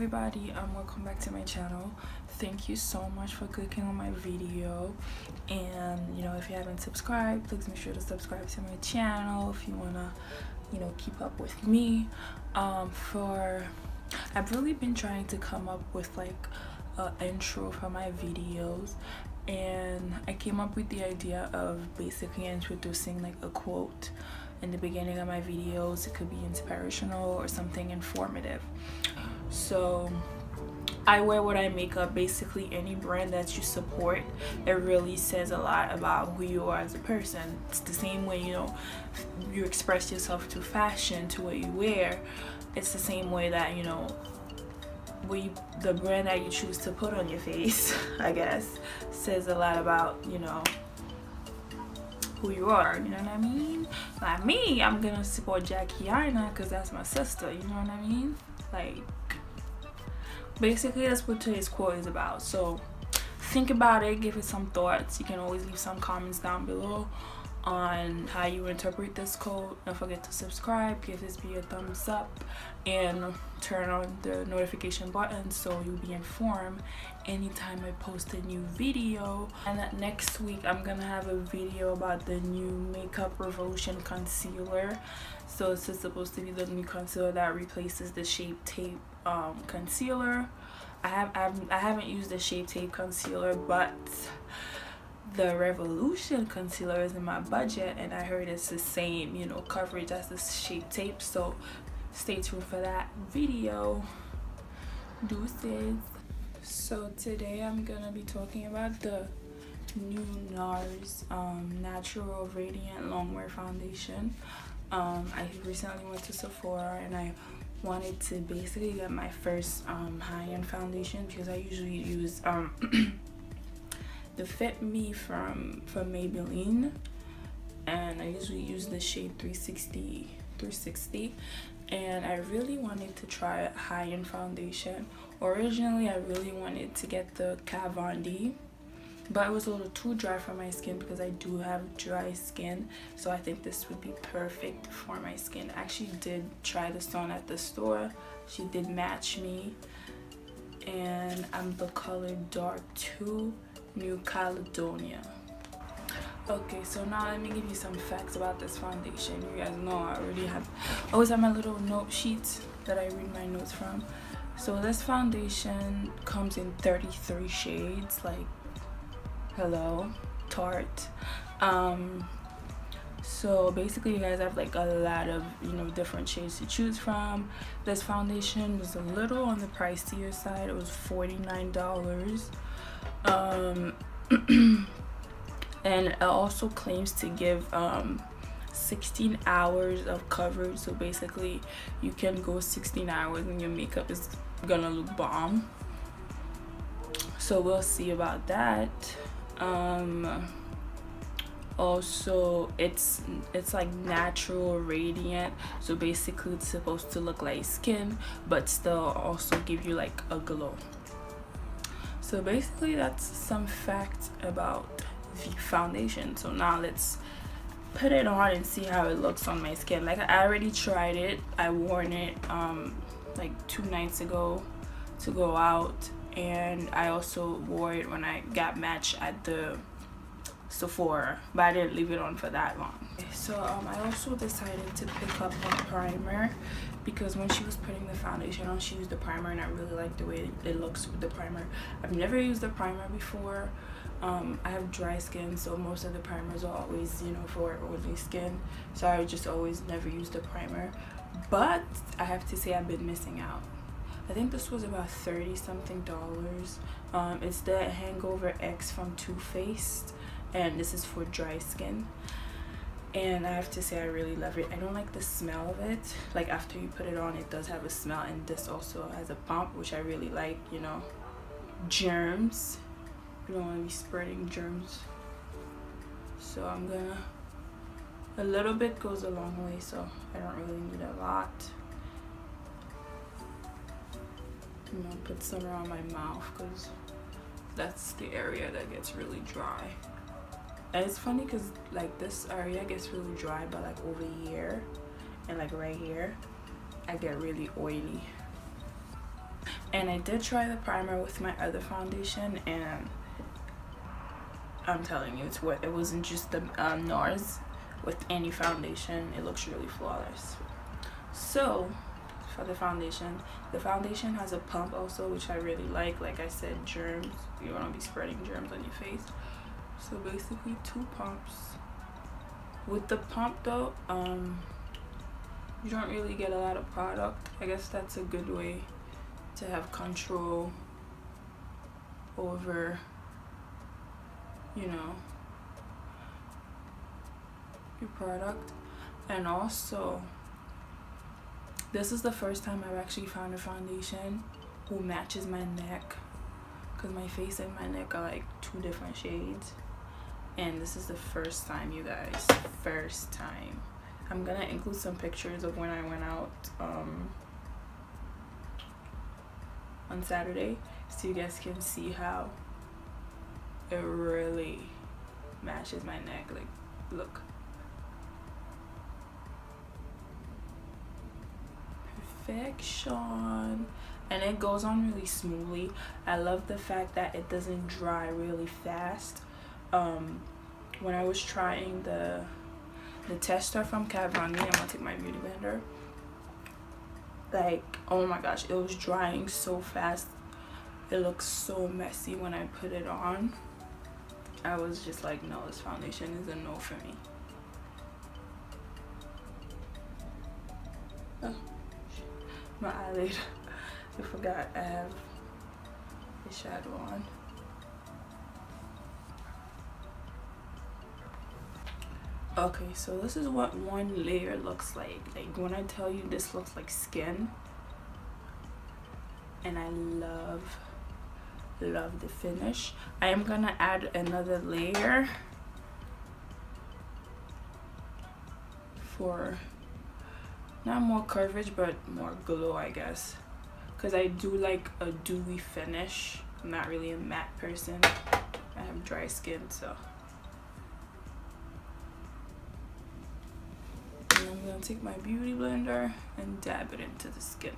everybody, welcome back to my channel. Thank you so much for clicking on my video, and if you haven't subscribed, please make sure to subscribe to my channel if you want to keep up with me. I've really been trying to come up with like an intro for my videos, and I came up with the idea of basically introducing like a quote in the beginning of my videos. It could be inspirational or something informative. So I wear what I make up. Basically any brand that you support, it really says a lot about who you are as a person. It's the same way you express yourself through fashion, to what you wear. It's the same way that the brand that you choose to put on your face, I guess, says a lot about who you are. You know what I mean? Like me, I'm gonna support Jackie Aina because that's my sister. You know what I mean? Like, basically that's what today's quote is about. So think about it, give it some thoughts. You can always leave some comments down below on how you interpret this quote. Don't forget to subscribe, give this video a thumbs up, and turn on the notification button so you'll be informed anytime I post a new video. And that next week I'm gonna have a video about the new Makeup Revolution concealer. So this is supposed to be the new concealer that replaces the Shape Tape concealer. I haven't used the Shape Tape concealer, but the Revolution concealer is in my budget, and I heard it's the same coverage as the Shape Tape. So stay tuned for that video. Deuces. So today I'm gonna be talking about the new NARS Natural Radiant Longwear Foundation. I recently went to Sephora and I wanted to basically get my first high-end foundation, because I usually use the Fit Me from Maybelline, and I usually use the shade 360, and I really wanted to try a high-end foundation. Originally I really wanted to get the Kat Von D, but it was a little too dry for my skin because I do have dry skin. So I think this would be perfect for my skin. I actually did try this on at the store. She did match me, and I'm the color Dark 2 New Caledonia. Okay, so now let me give you some facts about this foundation. You guys know I always have my little note sheets that I read my notes from. So this foundation comes in 33 shades. Like, hello, Tarte. So basically you guys have like a lot of different shades to choose from. This foundation was a little on the pricier side. It was $49. And it also claims to give 16 hours of coverage. So basically you can go 16 hours and your makeup is gonna look bomb. So we'll see about that. Also it's like natural radiant, so basically it's supposed to look like skin but still also give you like a glow. So basically that's some facts about the foundation. So now let's put it on and see how it looks on my skin. Like, I already tried it. I worn it like 2 nights ago to go out, and I also wore it when I got matched at the Sephora, but I didn't leave it on for that long. So I also decided to pick up a primer, because when she was putting the foundation on, she used the primer, and I really like the way it looks with the primer. I've never used the primer before. I have dry skin, so most of the primers are always for oily skin, so I just always never use the primer. But I have to say I've been missing out. I think this was about $30 something. It's the Hangover X from Too Faced, and this is for dry skin, and I have to say I really love it. I don't like the smell of it. Like, after you put it on, it does have a smell, and this also has a pump, which I really like. Germs, you don't want to be spreading germs. So I'm gonna, a little bit goes a long way, so I don't really need a lot. I'm gonna put some around my mouth because that's the area that gets really dry. And it's funny because like this area gets really dry, but like over here and like right here I get really oily. And I did try the primer with my other foundation, and I'm telling you, it's what it wasn't just the NARS. With any foundation, it looks really flawless. So for the foundation has a pump also, which I really like. Like I said, germs, you don't want to be spreading germs on your face. So basically 2 pumps. With the pump though, you don't really get a lot of product. I guess that's a good way to have control over, you know, your product. And also, this is the first time I've actually found a foundation who matches my neck, because my face and my neck are like 2 different shades. And this is the first time, you guys, first time. I'm gonna include some pictures of when I went out on Saturday, so you guys can see how it really matches my neck. Like, look. Perfection. And it goes on really smoothly. I love the fact that it doesn't dry really fast. When I was trying the tester from Kat Von D, I'm gonna take my beauty blender, like, oh my gosh, it was drying so fast. It looks so messy when I put it on. I was just like, no, this foundation is a no for me. Oh, my eyelid. I forgot I have the shadow on. Okay, so this is what one layer looks like. Like, when I tell you this looks like skin, and I love the finish. I am gonna add another layer for not more coverage but more glow, I guess, because I do like a dewy finish. I'm not really a matte person. I have dry skin, so. And I'm gonna take my beauty blender and dab it into the skin.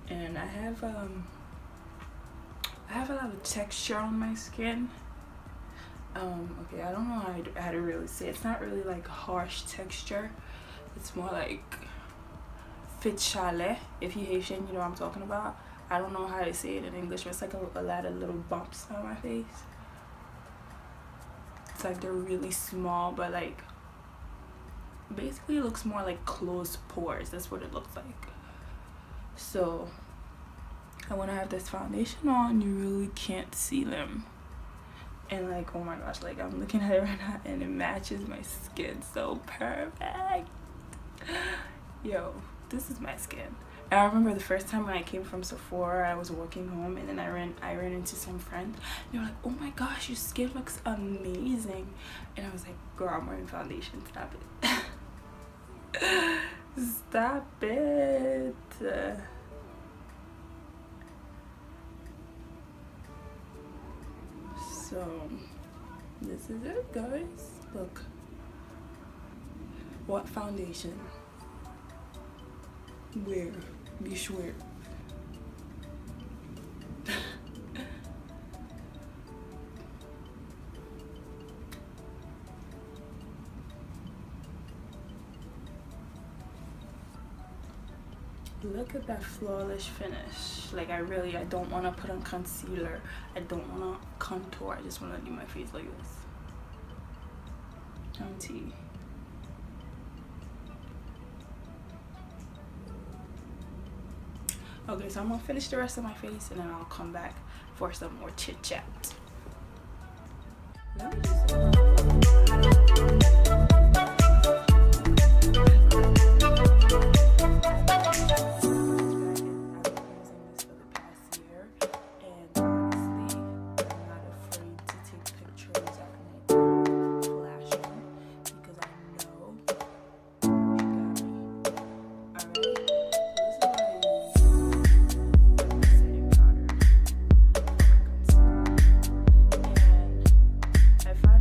And I have a lot of texture on my skin. Okay, I don't know how to really say it. It's not really like harsh texture. It's more like fit chalet. If you Haitian, you know what I'm talking about. I don't know how to say it in English, but it's like a lot of little bumps on my face. It's like they're really small, but like basically it looks more like closed pores. That's what it looks like. So, and when I have this foundation on, you really can't see them. And like, oh my gosh, like I'm looking at it right now and it matches my skin so perfect. Yo, this is my skin. And I remember the first time when I came from Sephora, I was walking home and then I ran into some friends. They were like, oh my gosh, your skin looks amazing. And I was like, girl, I'm wearing foundation, stop it. Stop it. So this is it, guys. Look, what foundation? Where? Be sure. Look at that flawless finish. Like, I don't want to put on concealer. I don't want to contour. I just want to leave my face like this. Auntie. Okay, so I'm gonna finish the rest of my face and then I'll come back for some more chit chat. Let me I find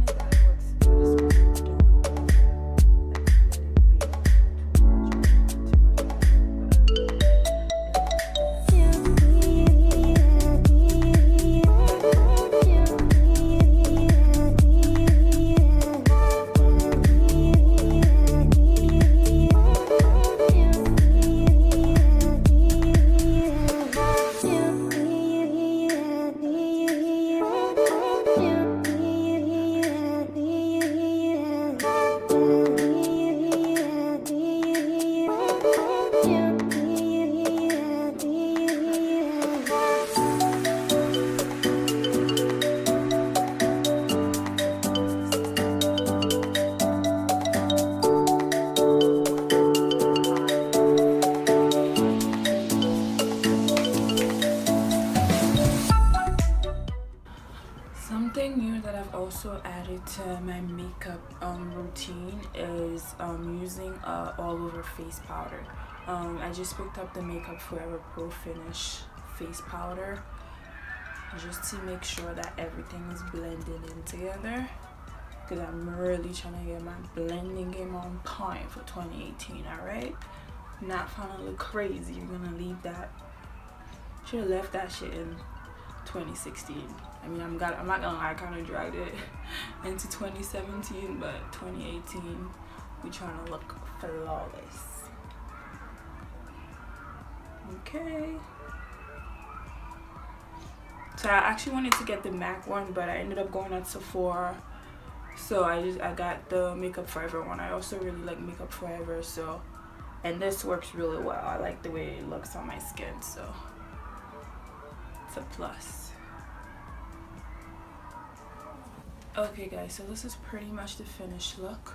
also added to my makeup routine is using all over face powder. I just picked up the Makeup Forever Pro Finish face powder just to make sure that everything is blended in together, because I'm really trying to get my blending game on point for 2018. alright, not trying to look crazy. You're gonna leave that. Should have left that shit in 2016. I mean, I'm not gonna lie, I kind of dragged it into 2017, but 2018 we trying to look flawless. Okay, so I actually wanted to get the MAC one, but I ended up going at Sephora, so I got the Makeup Forever one. I also really like Makeup Forever, so, and this works really well. I like the way it looks on my skin, so it's a plus. Okay guys, so this is pretty much the finished look.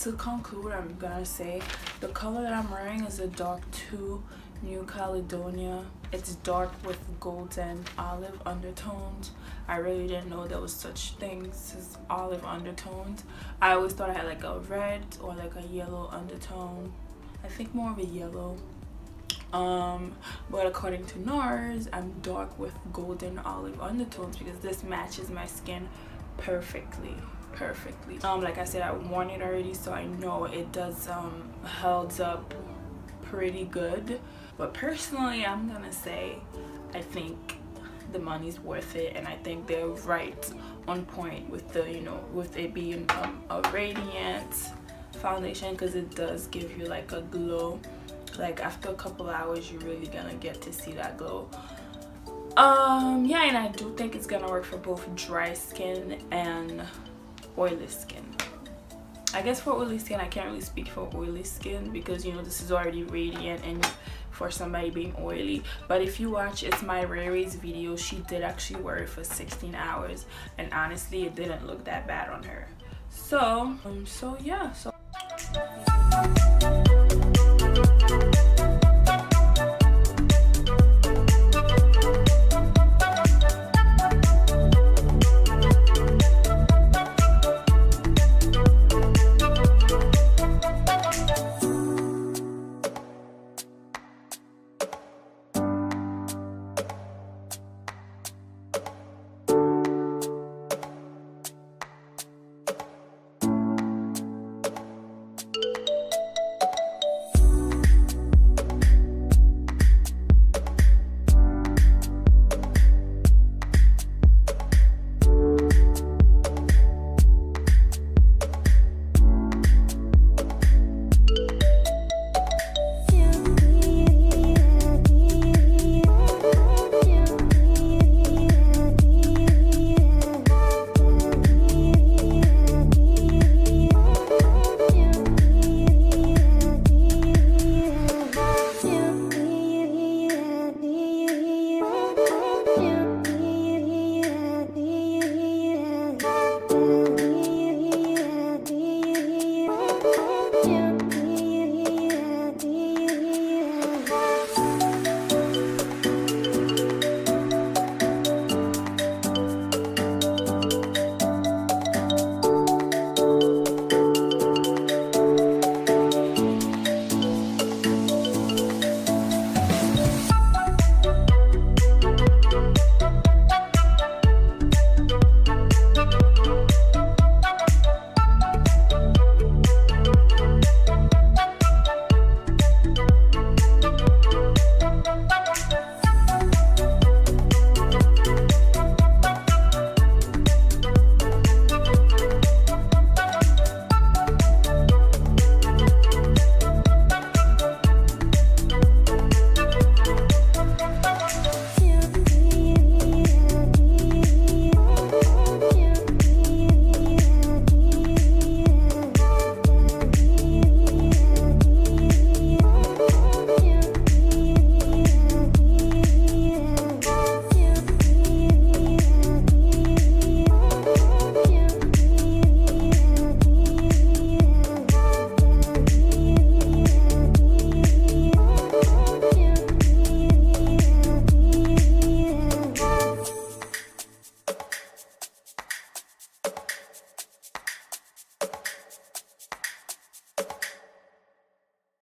To conclude, I'm gonna say the color that I'm wearing is a dark 2 New Caledonia. It's dark with golden olive undertones. I really didn't know there was such things as olive undertones. I always thought I had like a red or like a yellow undertone. I think more of a yellow. But according to NARS, I'm dark with golden olive undertones because this matches my skin perfectly. Like I said, I worn it already, so I know it does holds up pretty good. But personally, I'm gonna say I think the money's worth it, and I think they're right on point with the, you know, with it being a radiant foundation, because it does give you like a glow. Like after a couple hours, you're really gonna get to see that glow. Yeah, and I do think it's gonna work for both dry skin and oily skin. I guess for oily skin, I can't really speak for oily skin because, you know, this is already radiant and for somebody being oily. But if you watch It's My Riri's video, she did actually wear it for 16 hours, and honestly it didn't look that bad on her. So yeah, so